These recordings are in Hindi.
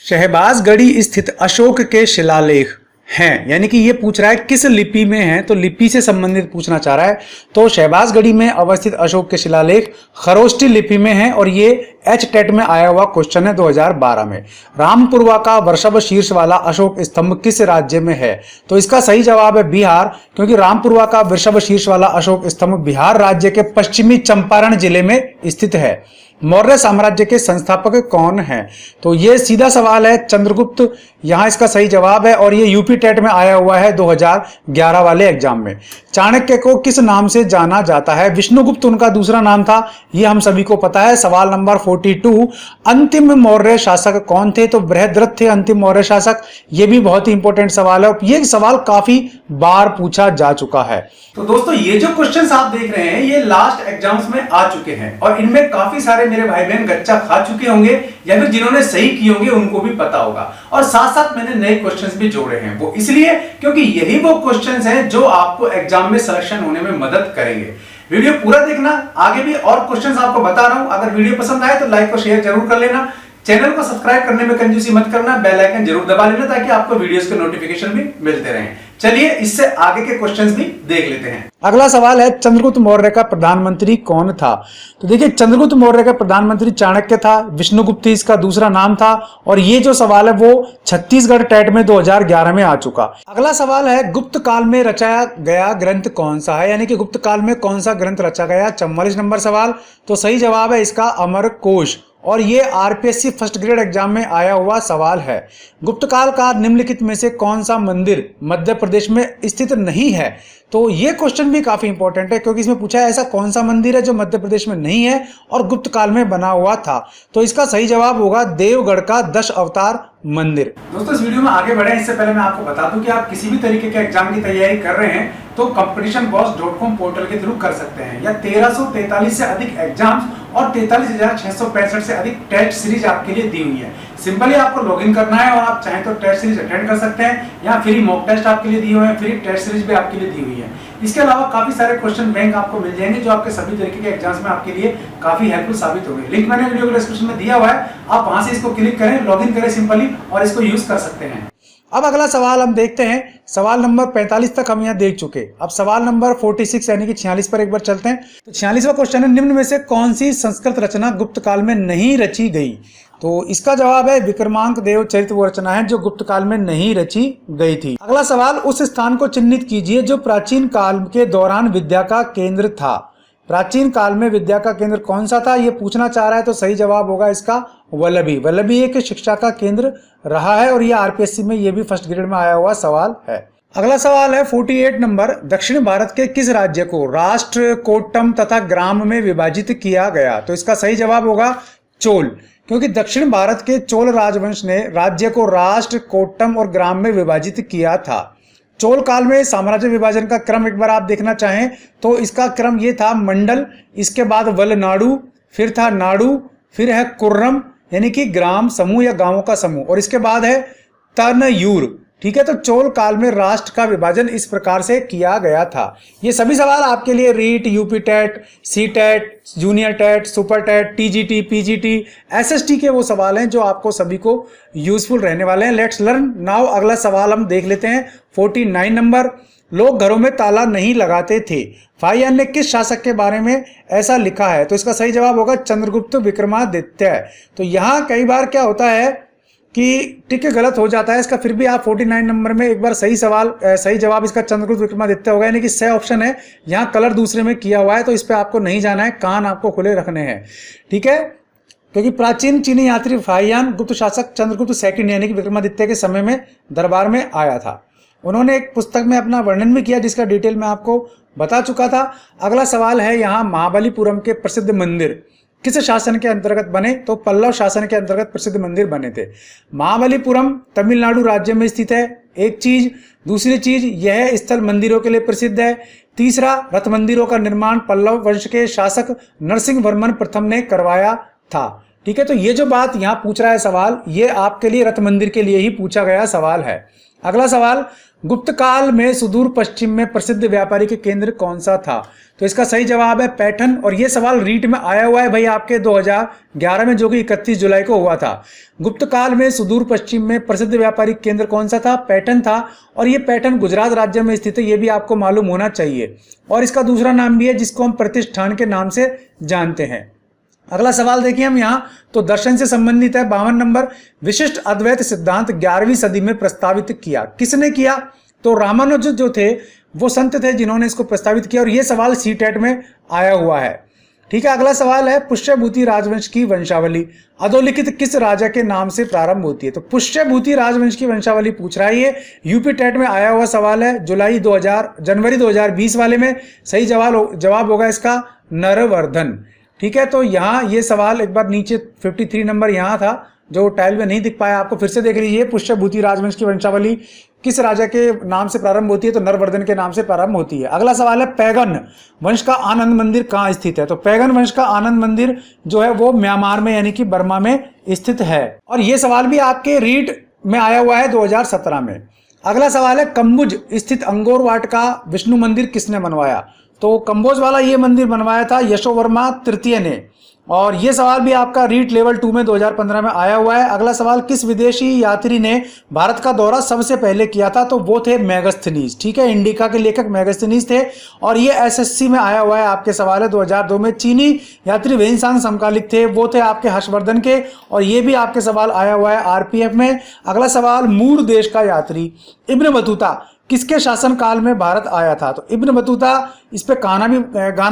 शहबाजगढ़ी स्थित अशोक के शिलालेख हैं, यानी कि ये पूछ रहा है किस लिपि में है, तो लिपि से संबंधित पूछना चाह रहा है। तो शहबाजगढ़ी में अवस्थित अशोक के शिलालेख खरोष्टी लिपि में है और ये टेट में आया हुआ क्वेश्चन है 2012 में। रामपुरवा का वृषभ शीर्ष वाला अशोक स्तंभ किस राज्य में है? तो इसका सही जवाब है बिहार, क्योंकि रामपुरवा का वृषभ शीर्ष वाला अशोक स्तंभ बिहार राज्य के पश्चिमी चंपारण जिले में स्थित है। मौर्य साम्राज्य के संस्थापक कौन हैं? तो ये सीधा सवाल है, चंद्रगुप्त यहां इसका सही जवाब है और ये यूपी टेट में आया हुआ है 2011 वाले एग्जाम में। चाणक्य को किस नाम से जाना जाता है? विष्णुगुप्त उनका दूसरा नाम था, ये हम सभी को पता है। सवाल नंबर 42, अंतिम मौर्य शासक कौन थे? तो बृहद्रथ थे अंतिम मौर्य शासक। ये भी बहुत ही इंपॉर्टेंट सवाल है, ये सवाल काफी बार पूछा जा चुका है। तो दोस्तों ये जो क्वेश्चंस आप देख रहे हैं ये लास्ट एग्जाम्स में आ चुके हैं और इनमें काफी सारे मेरे भाई बहन गच्चा खा चुके होंगे या फिर जिन्होंने सही किए होंगे उनको भी पता होगा। और साथ साथ मैंने नए क्वेश्चंस भी जोड़े हैं, वो इसलिए क्योंकि यही वो क्वेश्चंस हैं जो आपको एग्जाम में सिलेक्शन होने में मदद करेंगे। वीडियो पूरा देखना, आगे भी और क्वेश्चंस आपको बता रहा हूं। अगर वीडियो पसंद आए तो लाइक और शेयर जरूर कर लेना। चैनल को सब्सक्राइब करने में कंजूसी मत करना, बेल आइकन जरूर दबा लेना ताकि आपको वीडियोस के नोटिफिकेशन भी मिलते रहें। चलिए इससे आगे के क्वेश्चंस भी देख लेते हैं। अगला सवाल है, चंद्रगुप्त मौर्य का प्रधानमंत्री कौन था? तो देखिए, चंद्रगुप्त मौर्य का प्रधानमंत्री चाणक्य था, विष्णुगुप्त इसका दूसरा नाम था और ये जो सवाल है वो छत्तीसगढ़ टेट में 2011 में आ चुका। अगला सवाल है, गुप्त काल में रचाया गया ग्रंथ कौन सा है? यानी कि गुप्त काल में कौन सा ग्रंथ रचा गया? 44 नंबर सवाल। तो सही जवाब है इसका अमरकोश और ये आरपीएससी फर्स्ट ग्रेड एग्जाम में आया हुआ सवाल है। गुप्त काल का निम्नलिखित में से कौन सा मंदिर मध्य प्रदेश में स्थित नहीं है? तो ये क्वेश्चन भी काफी इंपॉर्टेंट है क्योंकि इसमें पूछा है ऐसा कौन सा मंदिर है जो मध्य प्रदेश में नहीं है और गुप्त काल में बना हुआ था। तो इसका सही जवाब होगा देवगढ़ का 10 अवतार मंदिर। दोस्तों इस वीडियो में आगे बढ़े इससे पहले मैं आपको बता दूं कि आप किसी भी तरीके के एग्जाम की तैयारी कर रहे हैं तो competitionboss.com पोर्टल के थ्रू कर सकते हैं। या 1343 से अधिक एग्जाम्स और 43,665 से अधिक टेस्ट सीरीज आपके लिए दी हुई है। सिंपली आपको लॉगिन करना है और आप चाहें तो टेस्ट सीरीज अटेंड कर सकते हैं। यहाँ फ्री मॉक टेस्ट आपके लिए दिए हुए हैं, फ्री टेस्ट सीरीज भी आपके लिए दी हुई है। इसके अलावा काफी सारे क्वेश्चन बैंक आपको मिल जाएंगे जो आपके सभी तरीके के एग्जाम्स में आपके लिए काफी हेल्पफुल साबित होंगे। लिंक मैंने वीडियो के डिस्क्रिप्शन में दिया हुआ है, आप वहां से इसको क्लिक करें, लॉगिन करें सिंपली और इसको यूज कर सकते हैं। अब अगला सवाल हम देखते हैं। सवाल नंबर 45 तक हम यहाँ देख चुके। अब सवाल नंबर 46 यानी कि 46 पर एक बार चलते हैं। तो 46वां क्वेश्चन है, निम्न में से कौन सी संस्कृत रचना गुप्त काल में नहीं रची गई? तो इसका जवाब है विक्रमांक देव चरित वो रचना है जो गुप्त काल में नहीं रची गई थी। अगला सवाल, उस स्थान को चिन्हित कीजिए जो प्राचीन काल के दौरान विद्या का केंद्र था। प्राचीन काल में विद्या का केंद्र कौन सा था ये पूछना चाह रहा है। तो सही जवाब होगा इसका वल्लभी। वल्लभी एक शिक्षा का केंद्र रहा है और ये आरपीएससी में ये भी फर्स्ट ग्रेड में आया हुआ सवाल है। अगला सवाल है 48 नंबर, दक्षिण भारत के किस राज्य को राष्ट्र, कोट्टम तथा ग्राम में विभाजित किया गया? तो इसका सही जवाब होगा चोल, क्योंकि दक्षिण भारत के चोल राजवंश ने राज्य को राष्ट्र, कोट्टम और ग्राम में विभाजित किया था। चोल काल में साम्राज्य विभाजन का क्रम एक बार आप देखना चाहें तो इसका क्रम ये था, मंडल, इसके बाद वलनाडु, फिर था नाडु, फिर है कुर्रम यानी कि ग्राम समूह या गांवों का समूह और इसके बाद है तनयूर। ठीक है, तो चोल काल में राष्ट्र का विभाजन इस प्रकार से किया गया था। ये सभी सवाल आपके लिए REET, UP TET, C TET, junior TET, super TET, TGT, PGT, SST के वो सवाल हैं जो आपको सभी को यूजफुल रहने वाले हैं। Let's learn now. अगला सवाल हम देख लेते हैं 49 नंबर, लोग घरों में ताला नहीं लगाते थे। फाहियान ने किस शासक के बारे में ऐसा लिखा है? तो इसका सही जवाब होगा चंद्रगुप्त विक्रमादित्य। तो यहाँ कई बार क्या होता है कि टिक गलत हो जाता है इसका, फिर भी आप 49 नंबर में एक बार सही जवाब इसका चंद्रगुप्त विक्रमादित्य होगा, यानी कि सही ऑप्शन है। यहाँ कलर दूसरे में किया हुआ है तो इस पे आपको नहीं जाना है, कान आपको खुले रखने हैं। ठीक है, क्योंकि प्राचीन चीनी यात्री फाहियान गुप्त शासक चंद्रगुप्त सेकंड यानी कि विक्रमादित्य के समय में दरबार में आया था। उन्होंने एक पुस्तक में अपना वर्णन भी किया जिसका डिटेल मैं आपको बता चुका था। अगला सवाल है यहाँ, महाबलीपुरम के प्रसिद्ध मंदिर किस शासन के अंतर्गत बने? तो पल्लव शासन के अंतर्गत प्रसिद्ध मंदिर बने थे। महाबलीपुरम तमिलनाडु राज्य में स्थित है, एक चीज। दूसरी चीज, यह स्थल मंदिरों के लिए प्रसिद्ध है। तीसरा, रथ मंदिरों का निर्माण पल्लव वंश के शासक नरसिंह वर्मन प्रथम ने करवाया था। ठीक है, तो ये जो बात यहाँ पूछ रहा है सवाल, ये आपके लिए रथ मंदिर के लिए ही पूछा गया सवाल है। अगला सवाल, गुप्त काल में सुदूर पश्चिम में प्रसिद्ध व्यापारी के केंद्र कौन सा था? तो इसका सही जवाब है पैठन। और यह सवाल रीट में आया हुआ है भाई आपके 2011 में, जो कि 31 जुलाई को हुआ था। गुप्त काल में सुदूर पश्चिम में प्रसिद्ध व्यापारिक केंद्र कौन सा था? पैठन था। और यह पैठन गुजरात राज्य में स्थित है, यह भी आपको मालूम होना चाहिए। और इसका दूसरा नाम भी है जिसको हम प्रतिष्ठान के नाम से जानते हैं। अगला सवाल देखिए हम यहाँ, तो दर्शन से संबंधित है। 52 नंबर, विशिष्ट अद्वैत सिद्धांत 11वीं सदी में प्रस्तावित किया, किसने किया? तो रामानुज जो थे वो संत थे जिन्होंने इसको प्रस्तावित किया। और ये सवाल सीटेट में आया हुआ है। ठीक है, अगला सवाल है, पुष्यभूति राजवंश की वंशावली अधोलिखित किस राजा के नाम से प्रारंभ होती है? तो पुष्यभूति राजवंश की वंशावली पूछ रहा है, ये यूपी टेट में आया हुआ सवाल है जनवरी 2020 वाले में। सही जवाब होगा इसका नरवर्धन। ठीक है, तो यहाँ ये सवाल एक बार नीचे 53 नंबर यहाँ था जो टाइल में नहीं दिख पाया, आपको फिर से देख लीजिए। पुष्यभूति राजवंश की वंशावली किस राजा के नाम से प्रारंभ होती है? तो नरवर्धन के नाम से प्रारंभ होती है। अगला सवाल है, पैगन वंश का आनंद मंदिर कहाँ स्थित है? तो पैगन वंश का आनंद मंदिर जो है वो म्यांमार में यानी कि बर्मा में स्थित है। और ये सवाल भी आपके रीट में आया हुआ है 2017 में। अगला सवाल है, कंबुज स्थित अंगोर वाट का विष्णु मंदिर किसने बनवाया? तो कंबोज वाला ये मंदिर बनवाया था यशोवर्मा तृतीय ने। और ये सवाल भी आपका रीट लेवल 2 में 2015 में आया हुआ है। अगला सवाल, किस विदेशी यात्री ने भारत का दौरा सबसे पहले किया था? तो वो थे मेगास्थनीज। ठीक है, इंडिका के लेखक मेगास्थनीज थे। और ये एसएससी में आया हुआ है आपके सवाल है 2002 में। चीनी यात्री वेनसांग समकालिक थे, वो थे आपके हर्षवर्धन के। और ये भी आपके सवाल आया हुआ है आरपीएफ में। अगला सवाल, मूर देश का यात्री इब्न बतूता किसके शासन काल में भारत आया था? तो इब्न बतूता, इस पे गाना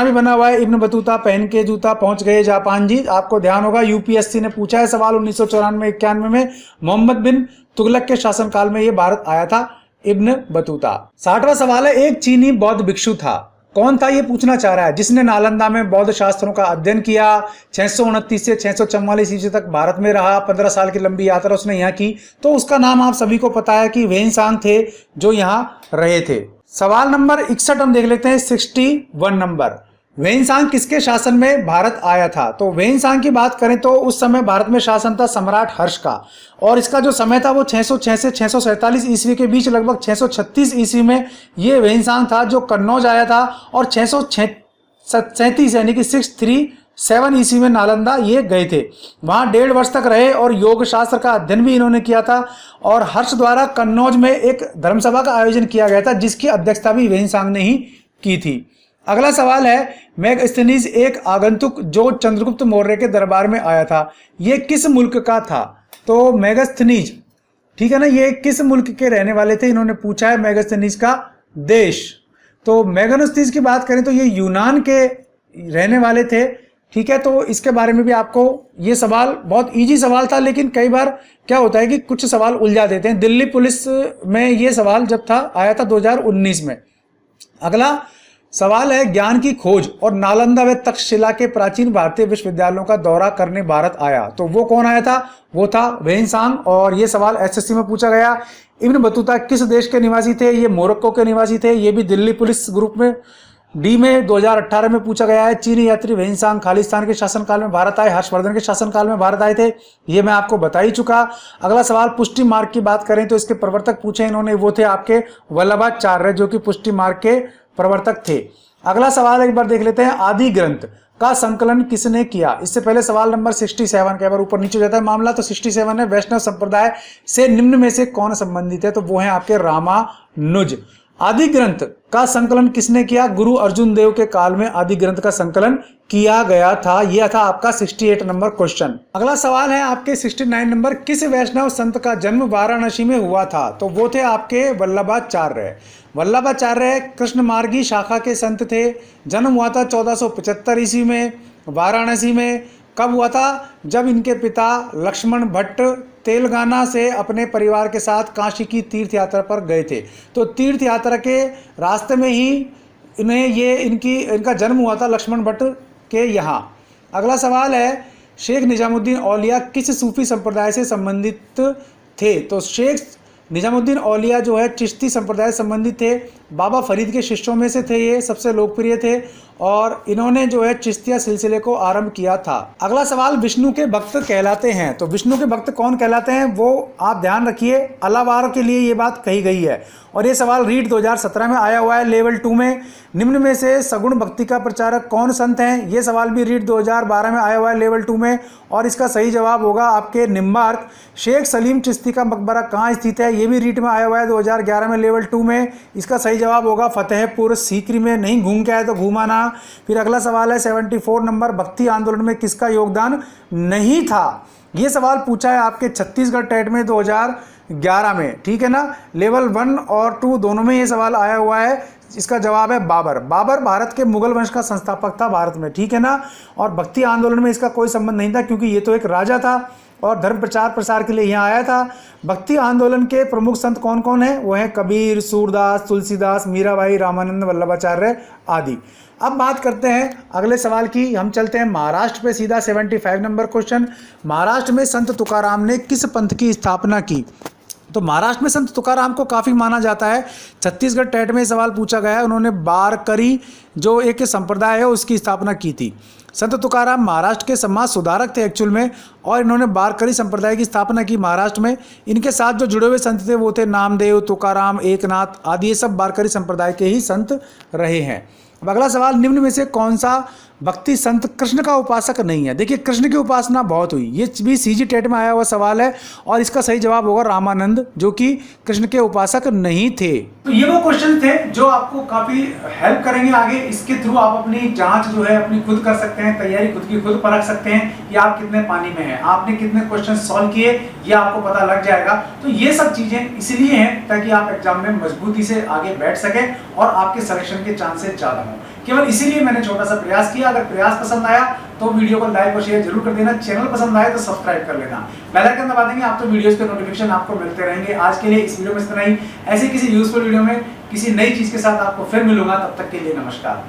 भी बना हुआ है, इब्न बतूता पहन के जूता पहुंच गए जापान जी। आपको ध्यान होगा यूपीएससी ने पूछा है सवाल 1994-91 में। मोहम्मद बिन तुगलक के शासनकाल में ये भारत आया था इब्न बतूता। 60वां सवाल है, एक चीनी बौद्ध भिक्षु था, कौन था ये पूछना चाह रहा है, जिसने नालंदा में बौद्ध शास्त्रों का अध्ययन किया, 629 से 644 ईस्वी तक भारत में रहा, 15 साल की लंबी यात्रा उसने यहाँ की। तो उसका नाम आप सभी को पता है कि वेनसांग थे जो यहाँ रहे थे। सवाल नंबर 61 हम देख लेते हैं, 61 नंबर, वेनसांग किसके शासन में भारत आया था? तो वेनसांग की बात करें तो उस समय भारत में शासन था सम्राट हर्ष का। और इसका जो समय था वो 606 से 647 ईस्वी के बीच, लगभग 636 ईस्वी में ये वेनसांग था जो कन्नौज आया था। और 637 यानी कि 637 ईस्वी में नालंदा ये गए थे, वहाँ 1.5 वर्ष तक रहे और योग शास्त्र का अध्ययन भी इन्होंने किया था। और हर्ष द्वारा कन्नौज में एक धर्मसभा का आयोजन किया गया था जिसकी अध्यक्षता भी वेनसांग ने ही की थी। अगला सवाल है, मेगास्थनीज एक आगंतुक जो चंद्रगुप्त मौर्य के दरबार में आया था, ये किस मुल्क का था? तो मेगास्थनीज, ठीक है ना, ये किस मुल्क के रहने वाले थे? इन्होंने पूछा है मेगास्थनीज का देश। तो मेगास्थनीज की बात करें तो ये यूनान के रहने वाले थे। ठीक है, तो इसके बारे में भी आपको ये सवाल बहुत इजी सवाल था, लेकिन कई बार क्या होता है कि कुछ सवाल उलझा देते हैं। दिल्ली पुलिस में ये सवाल जब था आया था 2019 में। अगला सवाल है, ज्ञान की खोज और नालंदा व तक्षशिला के प्राचीन भारतीय विश्वविद्यालयों का दौरा करने भारत आया, तो वो कौन आया था? वो था वेनसांग। और ये सवाल एसएससी में पूछा गया। इब्न बतूता किस देश के निवासी थे? ये मोरक्को के निवासी थे। ये भी दिल्ली पुलिस ग्रुप में डी में 2018 में पूछा गया है। चीनी यात्री वेनसांग खालिस्तान के शासनकाल में भारत आए, हर्षवर्धन के शासनकाल में भारत आए थे, ये मैं आपको बता ही चुका। अगला सवाल, पुष्टि मार्ग की बात करें तो इसके प्रवर्तक पूछे इन्होंने, वो थे आपके वल्लभाचार्य जो कि पुष्टि मार्ग के प्रवर्तक थे। अगला सवाल एक बार देख लेते हैं, आदि ग्रंथ का संकलन किसने किया? इससे पहले सवाल नंबर 67 के बार ऊपर नीचे हो जाता है मामला, तो 67 है, वैष्णव संप्रदाय से निम्न में से कौन संबंधित है? तो वो है आपके रामानुज। आदि ग्रंथ का संकलन किसने किया? गुरु अर्जुन देव के काल में आदि ग्रंथ का संकलन किया गया था। यह था आपका 68 नंबर क्वेश्चन। अगला सवाल है आपके 69 नंबर, किस वैष्णव संत का जन्म वाराणसी में हुआ था? तो वो थे आपके वल्लभाचार्य। वल्लभाचार्य कृष्ण मार्गी शाखा के संत थे। जन्म हुआ था 1475 ईस्वी में वाराणसी में। कब हुआ था? जब इनके पिता लक्ष्मण भट्ट तेलंगाना से अपने परिवार के साथ काशी की तीर्थ यात्रा पर गए थे। तो तीर्थ यात्रा के रास्ते में ही इनका जन्म हुआ था लक्ष्मण भट्ट के यहाँ। अगला सवाल है, शेख निजामुद्दीन औलिया किस सूफी संप्रदाय से संबंधित थे? तो शेख निजामुद्दीन औलिया जो है चिश्ती संप्रदाय से संबंधित थे। बाबा फरीद के शिष्यों में से थे, ये सबसे लोकप्रिय थे। और इन्होंने जो है चिश्तिया सिलसिले को आरंभ किया था। अगला सवाल, विष्णु के भक्त कहलाते हैं, तो विष्णु के भक्त कौन कहलाते हैं वो आप ध्यान रखिए, अलावार के लिए ये बात कही गई है। और ये सवाल रीट 2017 में आया हुआ है लेवल 2 में। निम्न में से सगुण भक्ति का प्रचारक कौन संत हैं, ये सवाल भी रीट 2012 में आया हुआ है लेवल 2 में। और इसका सही जवाब होगा आपके निम्बार्क। शेख सलीम चिश्ती का मकबरा कहाँ स्थित है, ये भी रीट में आया हुआ है 2011 में लेवल 2 में। इसका सही जवाब होगा फतेहपुर सीकरी में। नहीं घूम के आए तो घूमाना। फिर अगला सवाल है 74 नंबर, भक्ति आंदोलन में किसका योगदान नहीं था, ये सवाल पूछा है आपके छत्तीसगढ़ टेट में 2011 में, ठीक है ना। लेवल 1 और 2 दोनों में ये सवाल आया हुआ है। इसका जवाब है बाबर। बाबर भारत के मुगल वंश का संस्थापक था भारत में, ठीक है ना। और भक्ति आंदोलन में इसका कोई संबंध नहीं था क्योंकि ये तो एक राजा था और धर्म प्रचार प्रसार के लिए यहाँ आया था। भक्ति आंदोलन के प्रमुख संत कौन कौन हैं, वो हैं कबीर, सूरदास, तुलसीदास, मीराबाई, रामानंद, वल्लभाचार्य आदि। अब बात करते हैं अगले सवाल की। हम चलते हैं महाराष्ट्र पे सीधा। 75 नंबर क्वेश्चन, महाराष्ट्र में संत तुकाराम ने किस पंथ की स्थापना की, तो महाराष्ट्र में संत तुकाराम को काफ़ी माना जाता है। छत्तीसगढ़ टेट में सवाल पूछा गया है, उन्होंने बारकरी जो एक संप्रदाय है उसकी स्थापना की थी। संत तुकाराम महाराष्ट्र के समाज सुधारक थे एक्चुअल में, और इन्होंने बारकरी संप्रदाय की स्थापना की महाराष्ट्र में। इनके साथ जो जुड़े हुए संत थे वो थे नामदेव, तुकाराम, एकनाथ आदि, ये सब बारकरी संप्रदाय के ही संत रहे हैं। अब अगला सवाल, निम्न में से कौन सा भक्ति संत कृष्ण का उपासक नहीं है। देखिए कृष्ण की उपासना बहुत हुई, ये भी सीजी टेट में आया हुआ सवाल है और इसका सही जवाब होगा रामानंद, जो कि कृष्ण के उपासक नहीं थे। तो ये वो क्वेश्चन थे जो आपको काफी हेल्प करेंगे आगे। इसके थ्रू आप अपनी जांच जो है अपनी खुद कर सकते हैं, तैयारी खुद की खुद परख सकते हैं कि आप कितने पानी में हैं, आपने कितने क्वेश्चन सॉल्व किए, ये आपको पता लग जाएगा। तो ये सब चीजें इसलिए हैं ताकि आप एग्जाम में मजबूती से आगे बैठ सकें और आपके सिलेक्शन के चांसेस ज्यादा हों। केवल इसीलिए मैंने छोटा सा प्रयास किया। अगर प्रयास पसंद आया तो वीडियो को लाइक और शेयर जरूर कर देना। चैनल पसंद आए तो सब्सक्राइब कर लेना, बेल आइकन दबा देंगे, आप तो वीडियोस के नोटिफिकेशन आपको मिलते रहेंगे। आज के लिए इस वीडियो में इतना ही। ऐसे किसी यूजफुल वीडियो में किसी नई चीज के साथ आपको फिर मिलूंगा, तब तक के लिए नमस्कार।